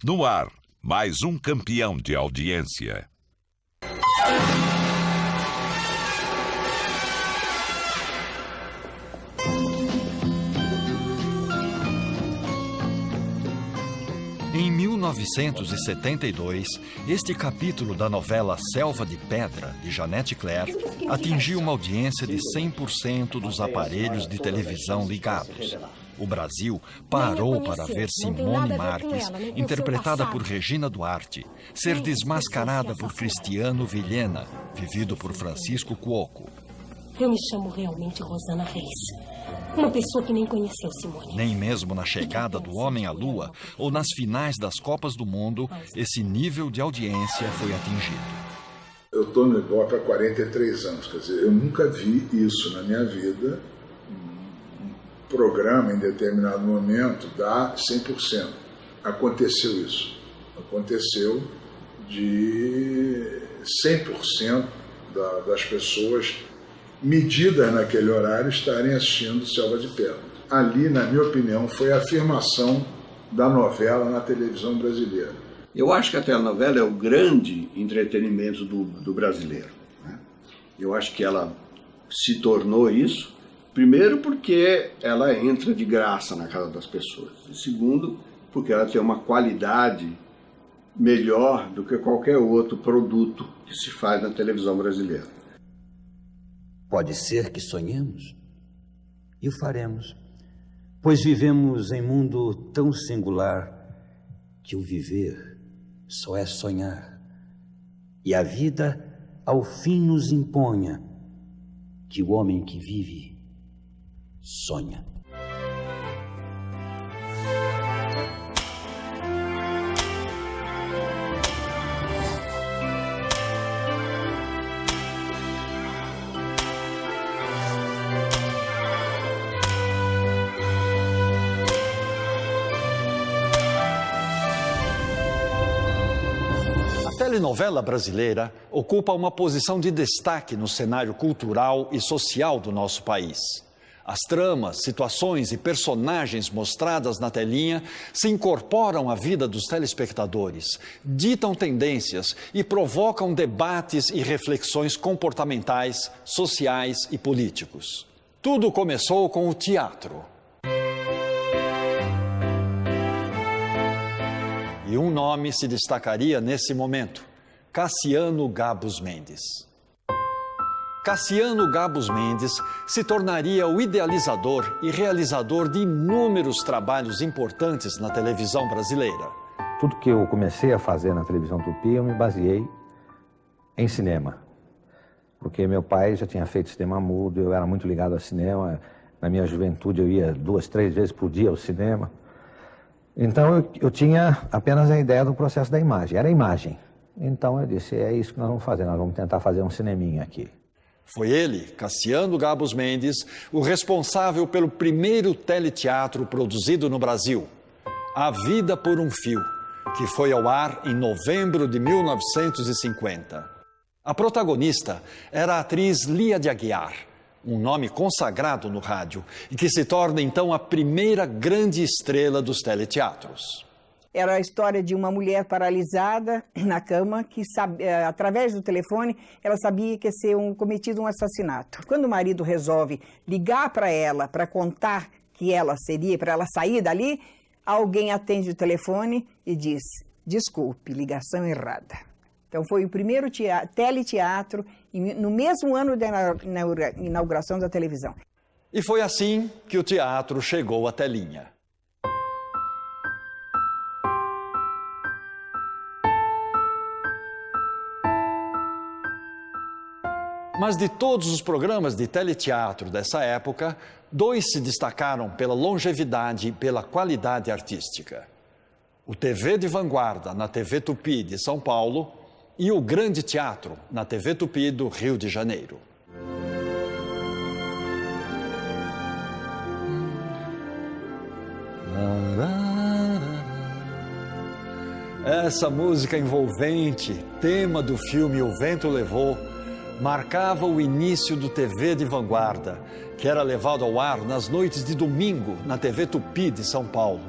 No ar, mais um campeão de audiência. Em 1972, este capítulo da novela Selva de Pedra, de Janete Claire, atingiu uma audiência de 100% dos aparelhos de televisão ligados. O Brasil parou para ver Simone Marques, interpretada por Regina Duarte, ser desmascarada por Cristiano Vilhena, vivido por Francisco Cuoco. Eu me chamo realmente Rosana Reis. Uma pessoa que nem conheceu Simone. Nem mesmo na chegada do homem à Lua ou nas finais das Copas do Mundo, esse nível de audiência foi atingido. Eu estou no Ibope há 43 anos, quer dizer, eu nunca vi isso na minha vida. Um programa, em determinado momento, dá 100%. Aconteceu isso. Aconteceu de 100% das pessoas medidas naquele horário estarem assistindo Selva de Pedra. Ali, na minha opinião, foi a afirmação da novela na televisão brasileira. Eu acho que a telenovela é o grande entretenimento do brasileiro, né? Eu acho que ela se tornou isso, primeiro porque ela entra de graça na casa das pessoas, e segundo porque ela tem uma qualidade melhor do que qualquer outro produto que se faz na televisão brasileira. Pode ser que sonhemos, e o faremos, pois vivemos em mundo tão singular que o viver só é sonhar, e a vida ao fim nos imponha que o homem que vive sonha. A telenovela brasileira ocupa uma posição de destaque no cenário cultural e social do nosso país. As tramas, situações e personagens mostradas na telinha se incorporam à vida dos telespectadores, ditam tendências e provocam debates e reflexões comportamentais, sociais e políticos. Tudo começou com o teatro. E um nome se destacaria nesse momento: Cassiano Gabus Mendes. Cassiano Gabus Mendes se tornaria o idealizador e realizador de inúmeros trabalhos importantes na televisão brasileira. Tudo que eu comecei a fazer na televisão Tupi, eu me baseei em cinema. Porque meu pai já tinha feito cinema mudo, eu era muito ligado ao cinema. Na minha juventude eu ia 2, 3 vezes por dia ao cinema. Então eu tinha apenas a ideia do processo da imagem, era a imagem. Então eu disse, é isso que nós vamos fazer, nós vamos tentar fazer um cineminha aqui. Foi ele, Cassiano Gabus Mendes, o responsável pelo primeiro teleteatro produzido no Brasil, A Vida por um Fio, que foi ao ar em novembro de 1950. A protagonista era a atriz Lia de Aguiar, um nome consagrado no rádio e que se torna então a primeira grande estrela dos teleteatros. Era a história de uma mulher paralisada na cama que, através do telefone, ela sabia que ia ser cometido um assassinato. Quando o marido resolve ligar para ela para contar que ela seria, para ela sair dali, alguém atende o telefone e diz, desculpe, ligação errada. Então foi o primeiro teleteatro no mesmo ano da inauguração da televisão. E foi assim que o teatro chegou à telinha. Mas de todos os programas de teleteatro dessa época, 2 se destacaram pela longevidade e pela qualidade artística. O TV de Vanguarda, na TV Tupi de São Paulo, e o Grande Teatro, na TV Tupi do Rio de Janeiro. Essa música envolvente, tema do filme O Vento Levou, marcava o início do TV de Vanguarda, que era levado ao ar nas noites de domingo na TV Tupi de São Paulo.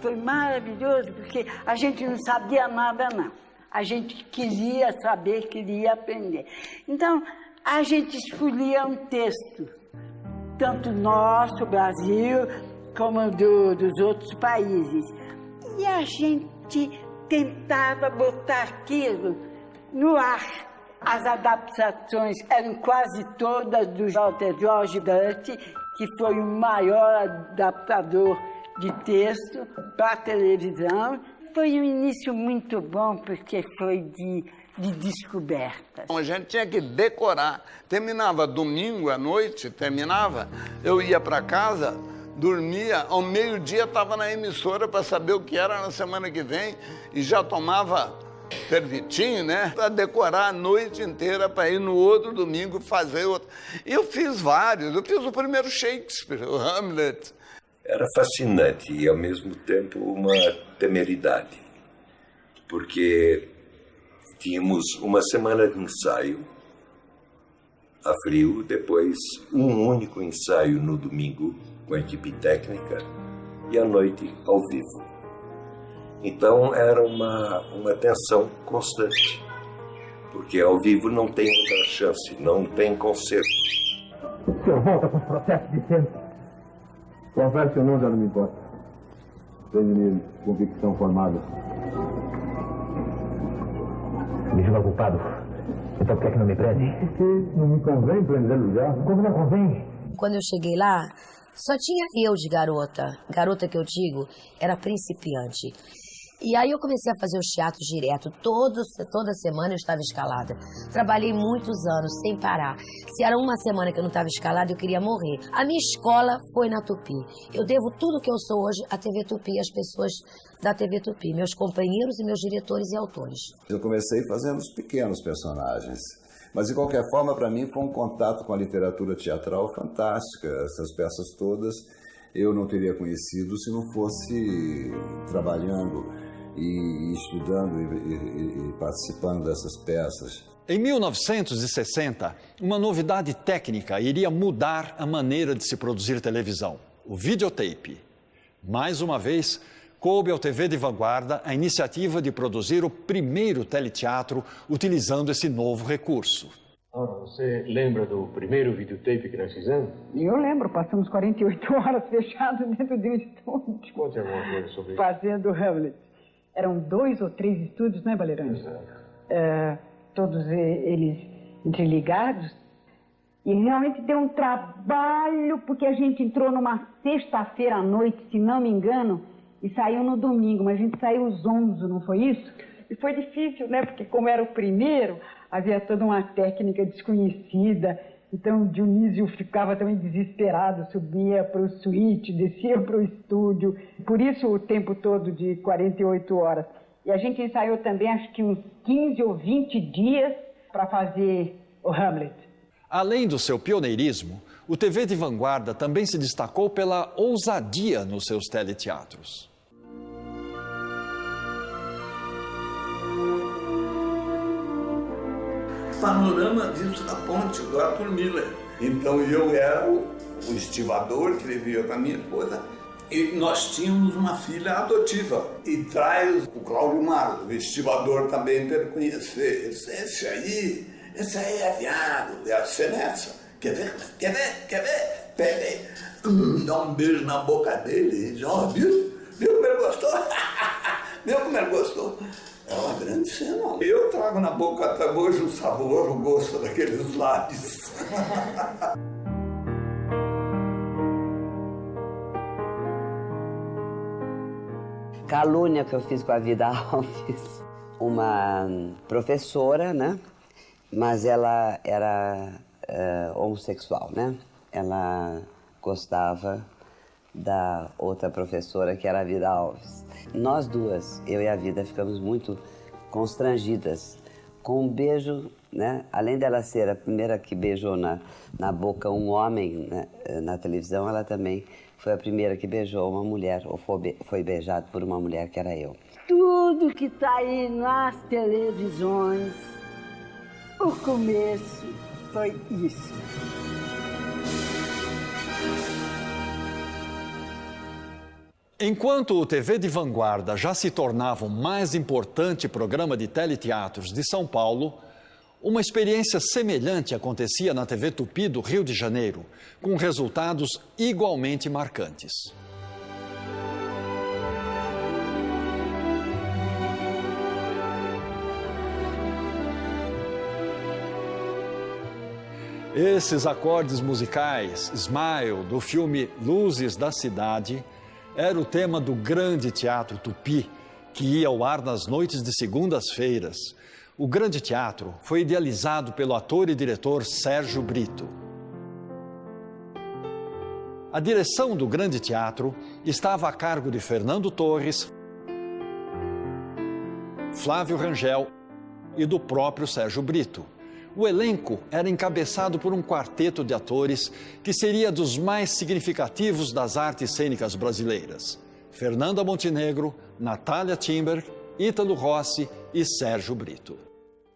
foi maravilhoso, porque a gente não sabia nada, não. A gente queria saber, queria aprender. Então, a gente escolhia um texto, tanto nosso, Brasil, como dos outros países. E a gente tentava botar aquilo no ar. As adaptações eram quase todas do Walter George Dante, que foi o maior adaptador de texto para a televisão. Foi um início muito bom, porque foi de descoberta. A gente tinha que decorar. Terminava domingo à noite, eu ia para casa, dormia, ao meio-dia estava na emissora para saber o que era na semana que vem e já tomava servitinho, né? Para decorar a noite inteira para ir no outro domingo fazer outro. E eu fiz vários. Eu fiz o primeiro Shakespeare, o Hamlet. Era fascinante e, ao mesmo tempo, uma temeridade, porque tínhamos uma semana de ensaio a frio, depois um único ensaio no domingo com a equipe técnica e à noite ao vivo. Então era uma tensão constante, porque ao vivo não tem outra chance, não tem concerto. O senhor volta com os processos de sempre. Confesso ou não, já não me importa. Tenho minha convicção formada. Me julga culpado. Então por que é que não me prende? Porque não me convém prendê-lo já. Como não convém? Quando eu cheguei lá, só tinha eu de garota. Garota que eu digo, era principiante. E aí eu comecei a fazer os teatros direto. Toda semana eu estava escalada. Trabalhei muitos anos, sem parar. Se era uma semana que eu não estava escalada, eu queria morrer. A minha escola foi na Tupi. Eu devo tudo que eu sou hoje à TV Tupi, às pessoas da TV Tupi, meus companheiros e meus diretores e autores. Eu comecei fazendo os pequenos personagens. Mas, de qualquer forma, para mim foi um contato com a literatura teatral fantástica. Essas peças todas eu não teria conhecido se não fosse trabalhando e estudando e participando dessas peças. Em 1960, uma novidade técnica iria mudar a maneira de se produzir televisão: o videotape. Mais uma vez, coube ao TV de Vanguarda a iniciativa de produzir o primeiro teleteatro utilizando esse novo recurso. Você lembra do primeiro videotape que nós fizemos? Eu lembro, passamos 48 horas fechados dentro de um estúdio. Conte alguma coisa sobre isso. Fazendo Hamlet. Eram 2 ou 3 estúdios, né, Valerante? Exato. Todos eles interligados. E realmente deu um trabalho, porque a gente entrou numa sexta-feira à noite, se não me engano, e saiu no domingo, mas a gente saiu os 11, não foi isso? E foi difícil, né, porque como era o primeiro, havia toda uma técnica desconhecida, então o Dionísio ficava também desesperado, subia para o suíte, descia para o estúdio, por isso o tempo todo de 48 horas. E a gente ensaiou também, acho que uns 15 ou 20 dias para fazer o Hamlet. Além do seu pioneirismo, o TV de Vanguarda também se destacou pela ousadia nos seus teleteatros. Panorama disso da ponte do Arthur Miller. Então eu era o estivador que vivia com a minha esposa e nós tínhamos uma filha adotiva. E traz o Cláudio Marlos, o estivador também para ele conhecer. Esse aí é viado, é a Senessa. Quer ver? Pega aí. Dá um beijo na boca dele e diz, ó, viu como ele gostou? Viu como ele gostou? É uma grande cena. Eu trago na boca até hoje o sabor, o gosto daqueles lábios. Calúnia que eu fiz com a Vida Alves, uma professora, né? Mas ela era homossexual, né? Ela gostava da outra professora, que era a Vida Alves. Nós duas, eu e a Vida, ficamos muito constrangidas com um beijo, né? Além dela ser a primeira que beijou na boca um homem, né, na televisão, ela também foi a primeira que beijou uma mulher, ou foi beijado por uma mulher, que era eu. Tudo que está aí nas televisões, o começo foi isso. Em Enquanto o TV de Vanguarda já se tornava o mais importante programa de teleteatros de São Paulo, uma experiência semelhante acontecia na TV Tupi do Rio de Janeiro, com resultados igualmente marcantes. Esses acordes musicais, Smile, do filme Luzes da Cidade, era o tema do Grande Teatro Tupi, que ia ao ar nas noites de segundas-feiras. O Grande Teatro foi idealizado pelo ator e diretor Sérgio Brito. A direção do Grande Teatro estava a cargo de Fernando Torres, Flávio Rangel e do próprio Sérgio Brito. O elenco era encabeçado por um quarteto de atores que seria dos mais significativos das artes cênicas brasileiras: Fernanda Montenegro, Natália Timber, Ítalo Rossi e Sérgio Brito.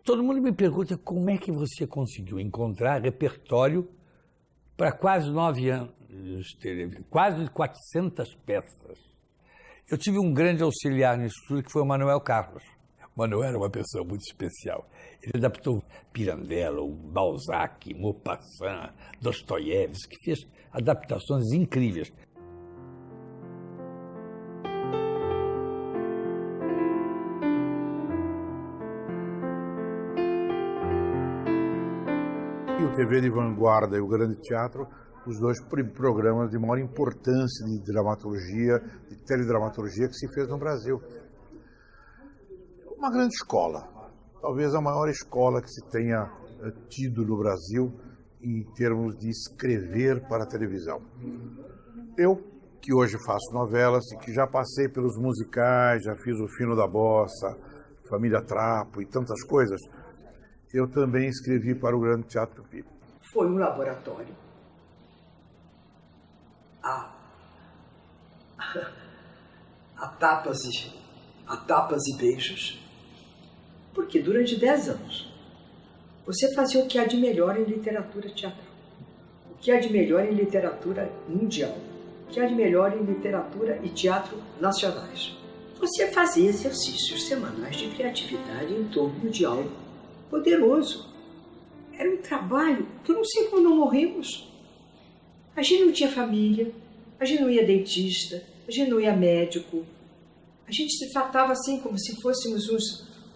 Todo mundo me pergunta como é que você conseguiu encontrar repertório para quase 9 anos, quase 400 peças. Eu tive um grande auxiliar nisso tudo, que foi o Manuel Carlos. O Manuel era uma pessoa muito especial. Ele adaptou Pirandello, Balzac, Maupassant, Dostoiévski, fez adaptações incríveis. E o TV de Vanguarda e o Grande Teatro, os dois programas de maior importância de dramaturgia, de teledramaturgia que se fez no Brasil. Uma grande escola, talvez a maior escola que se tenha tido no Brasil em termos de escrever para a televisão. Eu, que hoje faço novelas e que já passei pelos musicais, já fiz o Fino da Bossa, Família Trapo e tantas coisas, eu também escrevi para o Grande Teatro Tupi. Foi um laboratório. A tapas e beijos. Porque durante 10 anos você fazia o que há de melhor em literatura teatral, o que há de melhor em literatura mundial, o que há de melhor em literatura e teatro nacionais. Você fazia exercícios semanais de criatividade em torno de algo poderoso. Era um trabalho que eu não sei como não morremos. A gente não tinha família, a gente não ia dentista, a gente não ia médico. A gente se tratava assim como se fôssemos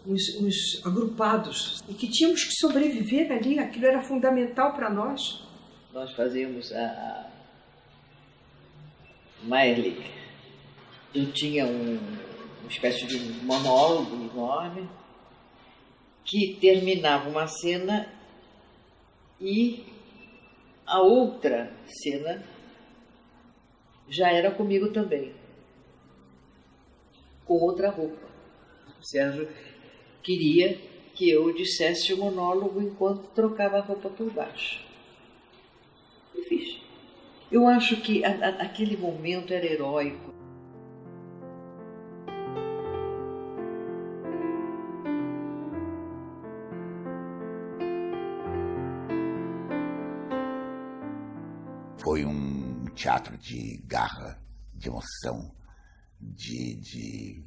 uns agrupados e que tínhamos que sobreviver ali, aquilo era fundamental para nós. Nós fazíamos a Maerlich. Eu tinha uma espécie de monólogo enorme que terminava uma cena e a outra cena já era comigo também, com outra roupa. O Sérgio queria que eu dissesse o monólogo enquanto trocava a roupa por baixo. E fiz. Eu acho que aquele momento era heróico. Foi um teatro de garra, de emoção, de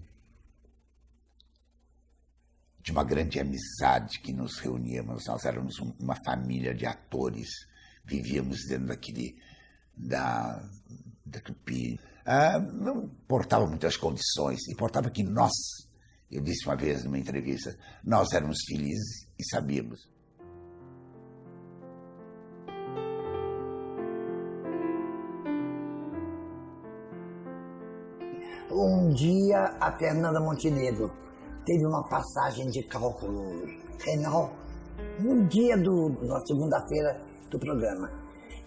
uma grande amizade que nos reuníamos. Nós éramos uma família de atores, vivíamos dentro da Tupi. Não importava muitas condições, importava que nós, eu disse uma vez numa entrevista, nós éramos felizes e sabíamos. Um dia a Fernanda Montenegro teve uma passagem de cálculo renal no dia na segunda-feira do programa.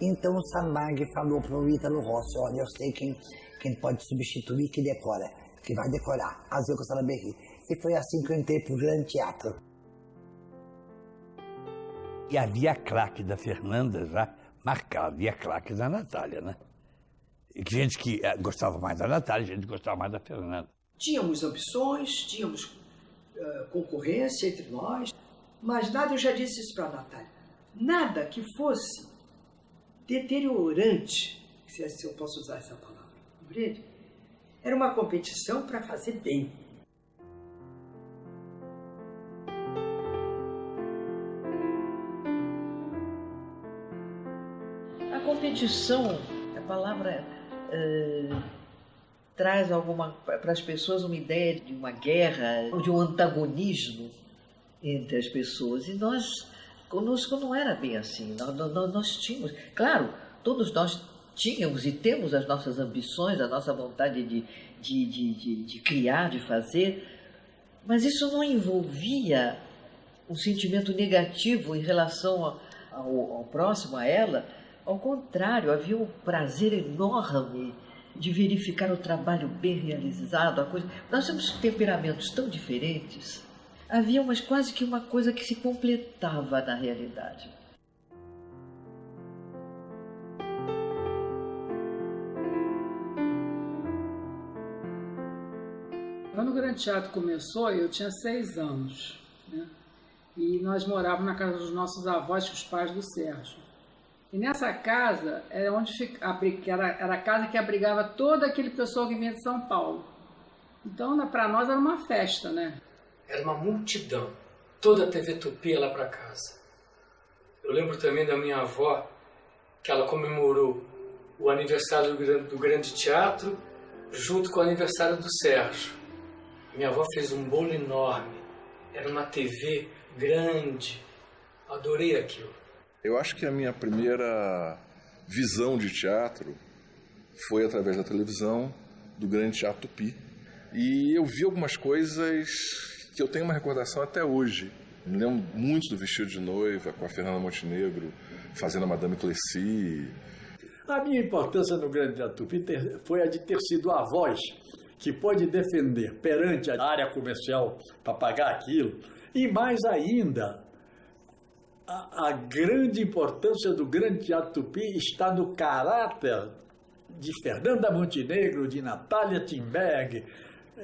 Então o Sarmag falou para o Ítalo Rossi: olha, eu sei quem pode substituir, que decora, que vai decorar, Azuca Salaberry. E foi assim que eu entrei para o Grande Teatro. E havia a claque da Fernanda já marcada, e a claque da Natália, né? E que gente que gostava mais da Natália, gente que gostava mais da Fernanda. Tínhamos ambições, tínhamos concorrência entre nós, mas nada, eu já disse isso para a Natália, nada que fosse deteriorante, se eu posso usar essa palavra, compreende? Era uma competição para fazer bem. A competição, a palavra traz para as pessoas uma ideia de uma guerra, de um antagonismo entre as pessoas. E conosco não era bem assim. Nós tínhamos, claro, todos nós tínhamos e temos as nossas ambições, a nossa vontade de criar, de fazer, mas isso não envolvia um sentimento negativo em relação ao próximo, a ela. Ao contrário, havia um prazer enorme de verificar o trabalho bem realizado. Nós temos temperamentos tão diferentes. Havia quase que uma coisa que se completava na realidade. Quando o Grande Teatro começou, eu tinha 6 anos, né? E nós morávamos na casa dos nossos avós, os pais do Sérgio. E nessa casa era era a casa que abrigava todo aquele pessoal que vinha de São Paulo. Então, para nós era uma festa, né? Era uma multidão, toda a TV Tupi ia lá para casa. Eu lembro também da minha avó, que ela comemorou o aniversário do Grande Teatro junto com o aniversário do Sérgio. Minha avó fez um bolo enorme, era uma TV grande, adorei aquilo. Eu acho que a minha primeira visão de teatro foi através da televisão, do Grande Teatro Tupi. E eu vi algumas coisas que eu tenho uma recordação até hoje. Me lembro muito do Vestido de Noiva, com a Fernanda Montenegro, fazendo a Madame Cleci. A minha importância no Grande Teatro Tupi foi a de ter sido a voz que pode defender perante a área comercial para pagar aquilo. E mais ainda, a grande importância do Grande Teatro Tupi está no caráter de Fernanda Montenegro, de Natália Timberg,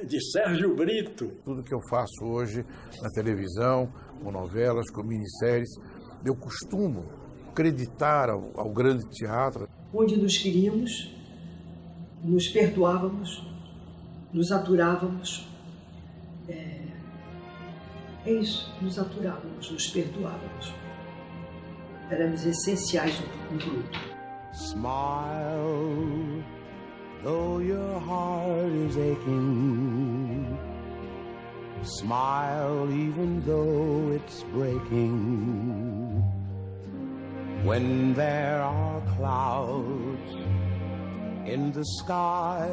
de Sérgio Brito. Tudo que eu faço hoje na televisão, com novelas, com minisséries, eu costumo acreditar ao Grande Teatro. Onde nos queríamos, nos perdoávamos, nos aturávamos. É isso, nos aturávamos, nos perdoávamos. Éramos essenciais um para o outro. Smile, though your heart is aching. Smile even though it's breaking. When there are clouds in the sky.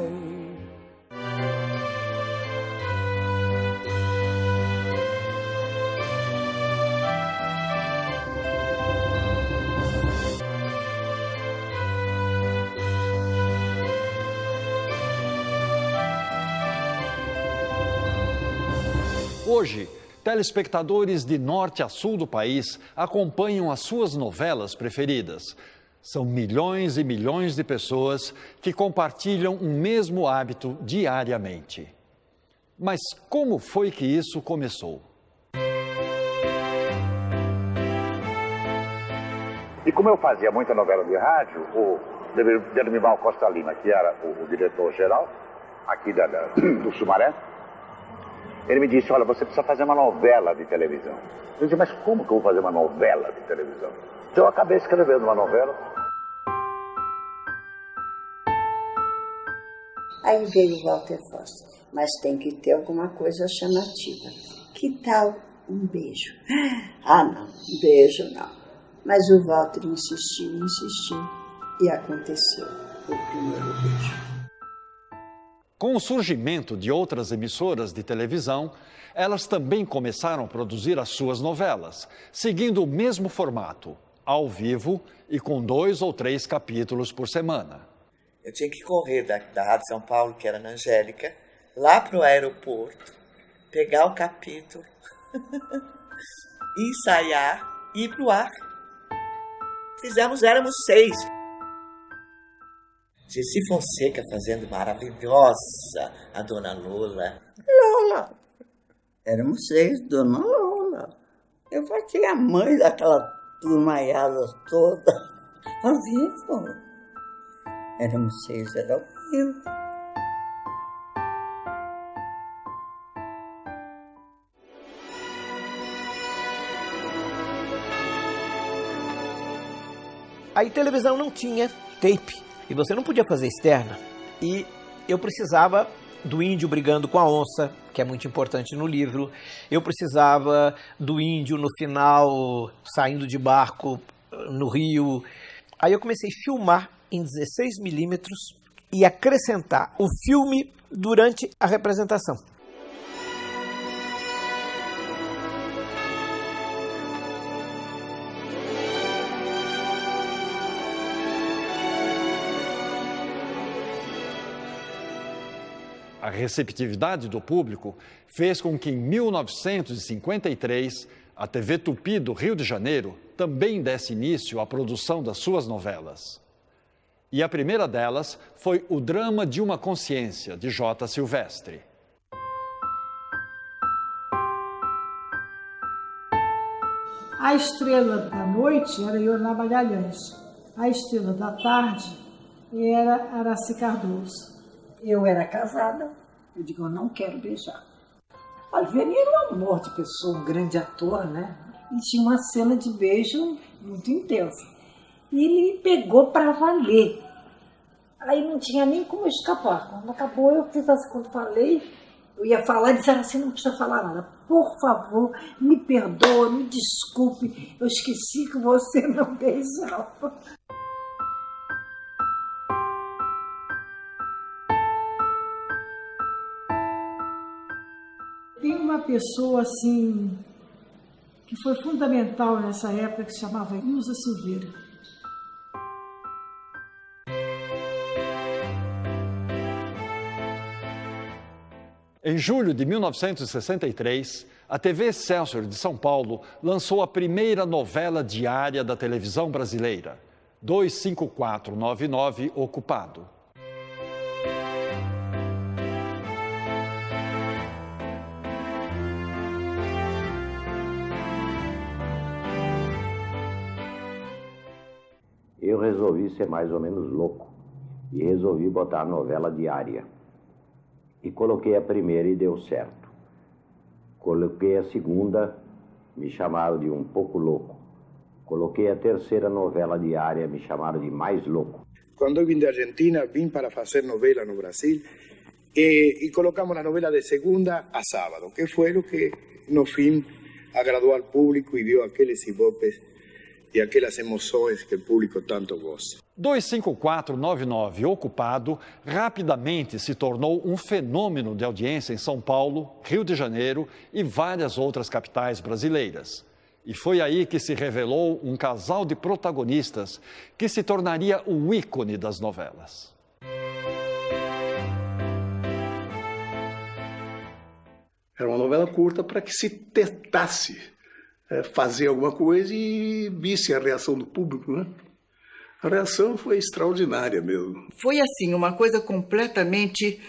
Hoje, telespectadores de norte a sul do país acompanham as suas novelas preferidas. São milhões e milhões de pessoas que compartilham um mesmo hábito diariamente. Mas como foi que isso começou? E como eu fazia muita novela de rádio, o Delmival Costa Lima, que era o diretor-geral aqui do Sumaré, ele me disse, olha, você precisa fazer uma novela de televisão. Eu disse, mas como que eu vou fazer uma novela de televisão? Então eu acabei escrevendo uma novela. Aí veio o Walter Foster, mas tem que ter alguma coisa chamativa. Que tal um beijo? Ah, não, beijo não. Mas o Walter insistiu e aconteceu o primeiro beijo. Com o surgimento de outras emissoras de televisão, elas também começaram a produzir as suas novelas, seguindo o mesmo formato, ao vivo e com 2 ou 3 capítulos por semana. Eu tinha que correr da Rádio São Paulo, que era na Angélica, lá para o aeroporto, pegar o capítulo, ensaiar e ir para o ar. Éramos 6. Gessi Fonseca fazendo maravilhosa a Dona Lola. Lola! Éramos 6, Dona Lola. Eu fazia a mãe daquela turmaiada toda. Ao vivo. Éramos 6, era ao vivo. Aí televisão não tinha tape e você não podia fazer externa. E eu precisava do índio brigando com a onça, que é muito importante no livro. Eu precisava do índio no final saindo de barco no rio. Aí eu comecei a filmar em 16mm e acrescentar o filme durante a representação. A receptividade do público fez com que, em 1953, a TV Tupi do Rio de Janeiro também desse início à produção das suas novelas. E a primeira delas foi O Drama de uma Consciência, de J. Silvestre. A estrela da noite era Ioná Magalhães. A estrela da tarde era Araci Cardoso. Eu era casada, eu digo, eu não quero beijar. Alveni era um amor de pessoa, um grande ator, né? E tinha uma cena de beijo muito intensa. E ele me pegou para valer. Aí não tinha nem como escapar. Quando acabou, eu fiz assim, quando falei, eu ia falar e disseram assim, não precisa falar nada. Por favor, me perdoa, me desculpe, eu esqueci que você não beijava. Tem uma pessoa, assim, que foi fundamental nessa época, que se chamava Ilza Silveira. Em julho de 1963, a TV Excelsior de São Paulo lançou a primeira novela diária da televisão brasileira, 25499 Ocupado. Eu resolvi ser mais ou menos louco e resolvi botar a novela diária. E coloquei a primeira e deu certo. Coloquei a segunda, me chamaram de um pouco louco. Coloquei a terceira novela diária, me chamaram de mais louco. Quando eu vim da Argentina, vim para fazer novela no Brasil e colocamos a novela de segunda a sábado, que foi o que, no fim, agradou ao público e deu aqueles ibopes e aquelas emoções que o público tanto gosta. 25499 Ocupado rapidamente se tornou um fenômeno de audiência em São Paulo, Rio de Janeiro e várias outras capitais brasileiras. E foi aí que se revelou um casal de protagonistas que se tornaria o ícone das novelas. Era uma novela curta para que se tentasse fazer alguma coisa e visse a reação do público, né? A reação foi extraordinária mesmo. Foi assim, uma coisa completamente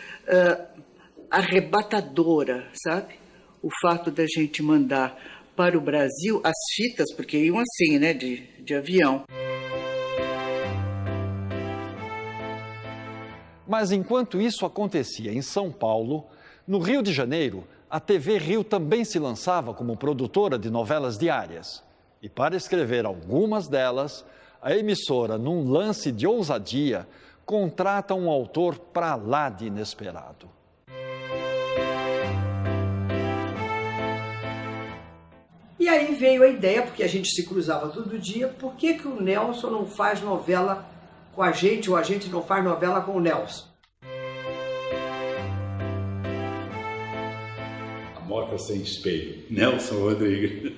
arrebatadora, sabe? O fato da gente mandar para o Brasil as fitas, porque iam assim, né, de avião. Mas enquanto isso acontecia em São Paulo, no Rio de Janeiro, a TV Rio também se lançava como produtora de novelas diárias. E para escrever algumas delas, a emissora, num lance de ousadia, contrata um autor para lá de inesperado. E aí veio a ideia, porque a gente se cruzava todo dia, por que o Nelson não faz novela com a gente, ou a gente não faz novela com o Nelson? Moca Sem Espelho, Nelson Rodrigues.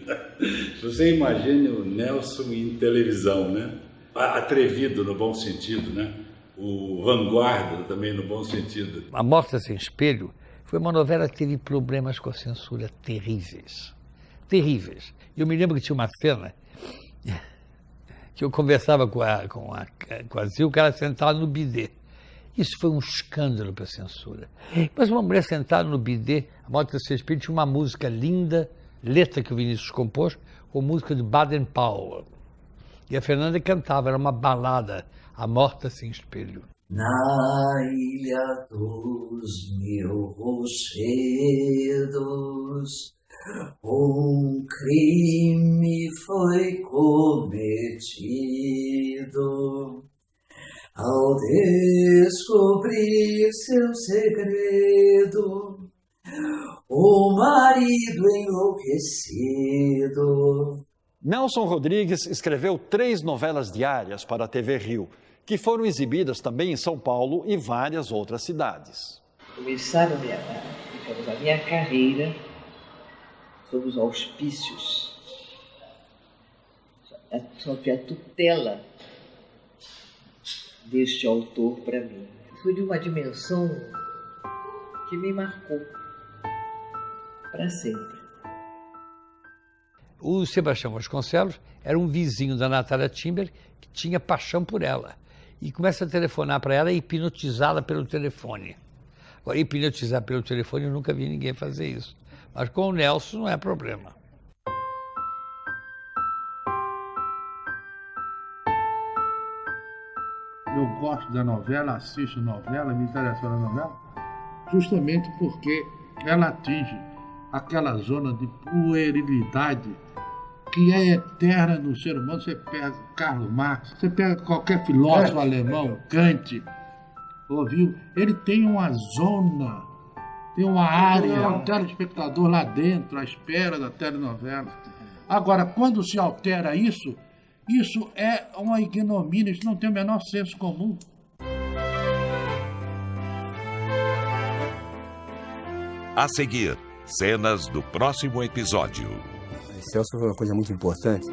Você imagine o Nelson em televisão, né? Atrevido no bom sentido, né? O vanguarda também no bom sentido. A Morta Sem Espelho foi uma novela que teve problemas com a censura terríveis. Terríveis. Eu me lembro que tinha uma cena que eu conversava com a Zilka, ela sentada no bidê. Isso foi um escândalo para a censura. Mas uma mulher sentada no bidê, a Morta Sem Espelho, tinha uma música linda, letra que o Vinícius compôs, com música de Baden-Powell. E a Fernanda cantava, era uma balada, A Morta Sem Espelho. Na ilha dos mil rochedos, um crime foi cometido. descobrir seu segredo, o marido enlouquecido. Nelson Rodrigues escreveu 3 novelas diárias para a TV Rio, que foram exibidas também em São Paulo e várias outras cidades. Começaram a minha carreira sob os auspícios, sob a tutela deste autor para mim. Foi de uma dimensão que me marcou para sempre. O Sebastião Vasconcelos era um vizinho da Natália Timber que tinha paixão por ela. E começa a telefonar para ela e hipnotizá-la pelo telefone. Agora, hipnotizar pelo telefone, eu nunca vi ninguém fazer isso. Mas com o Nelson não é problema. Eu gosto da novela, assisto novela, me interessa na novela, justamente porque ela atinge aquela zona de puerilidade que é eterna no ser humano. Você pega Karl Marx, você pega qualquer filósofo alemão, Kant, ouviu? Ele tem uma zona, tem uma área, um telespectador lá dentro, à espera da telenovela. Agora, quando se altera isso é uma ignomínia, isso não tem o menor senso comum. A seguir, cenas do próximo episódio. Celso foi uma coisa muito importante.